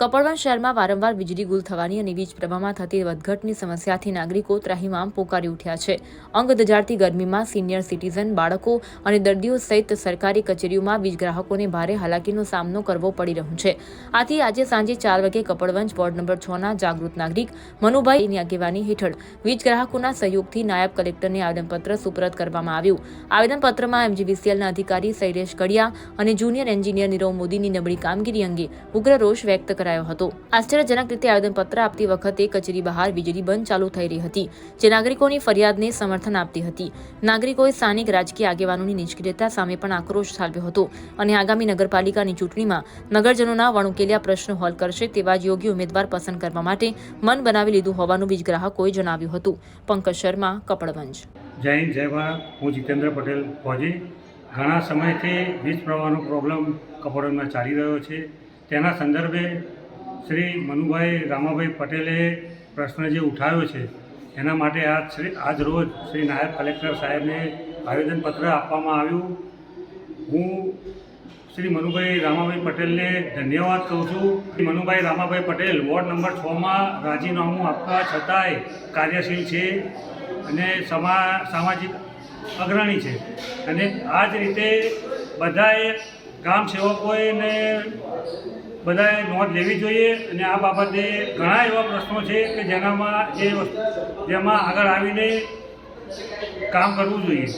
કપડવંજ શહેરમાં વારંવાર વીજળી ગુલ થવાની અને વીજ પ્રવાહમાં થતી વધઘટની સમસ્યાથી નાગરિકો ત્રાહિમામ પોકારી ઉઠ્યા છે। અંગ દજાડતી ગરમીમાં સિનિયર સિટીઝન, બાળકો અને દર્દીઓ સહિત સરકારી કચેરીઓમાં વીજ ગ્રાહકોને ભારે હાલાકીનો સામનો કરવો પડી રહ્યો છે। આથી આજે સાંજે 4 વાગે કપડવંજ વોર્ડ નંબર 6ના જાગૃત નાગરિક મનુભાઈની આગેવાની હેઠળ વીજ ગ્રાહકોના સહયોગથી નાયબ કલેક્ટરને આવેદનપત્ર સુપરત કરવામાં આવ્યું। આવેદનપત્રમાં એમજીવીસીએલના અધિકારી શૈલેષ કડિયા અને જુનિયર એન્જિનિયર નીરવ મોદીની નબળી કામગીરી અંગે ઉગ્ર રોષ વ્યક્ત કરાયો હતો। આશ્ચર્યજનક રીતે આવેદનપત્ર આપતી વખતે કચેરી બહાર વીજળી બંધ ચાલુ થઈ રહી હતી, જે નાગરિકોની ફરિયાદને સમર્થન આપતી હતી। નાગરિકોએ સ્થાનિક રાજકીય આગેવાનોની નિષ્ક્રિયતા સામે પણ આક્રોશ ઠાલવ્યો હતો અને આગામી નગરપાલિકાની ચૂંટણીમાં નગરજનોના વણુકેલ્યા પ્રશ્નો હલ કરશે તેવા જ યોગ્ય ઉમેદવાર પસંદ કરવા માટે મન બનાવી લીધું હોવાનું વીજ ગ્રાહકોએ જણાવ્યું હતું। પંકજ શર્મા, કપડવંજ। જય હિન્દ, જય ભારત। હું જીતેન્દ્ર પટેલ ફોજી। ઘણા સમયથી વીજ પ્રવાહનો પ્રોબ્લેમ કપડવંજમાં ચાલી રહ્યો છે। તેના સંદર્ભે શ્રી મનુભાઈ રામાભાઈ પટેલે પ્રશ્ન જે ઉઠાવ્યો છે એના માટે આજ રોજ શ્રી નાયબ કલેક્ટર સાહેબને આવેદનપત્ર આપવામાં આવ્યું। હું શ્રી મનુભાઈ રામાભાઈ પટેલને ધન્યવાદ કહું છું। મનુભાઈ રામાભાઈ પટેલ વોર્ડ નંબર 6માં રાજીનામું આપવા છતાંય કાર્યશીલ છે અને સામાજિક અગ્રણી છે અને આ જ રીતે બધાએ ગામ સેવકોને બધાએ નોંધ લેવી જોઈએ અને આ બાબતે ઘણા એવા પ્રશ્નો છે કે જેમાં આગળ આવીને કામ કરવું જોઈએ।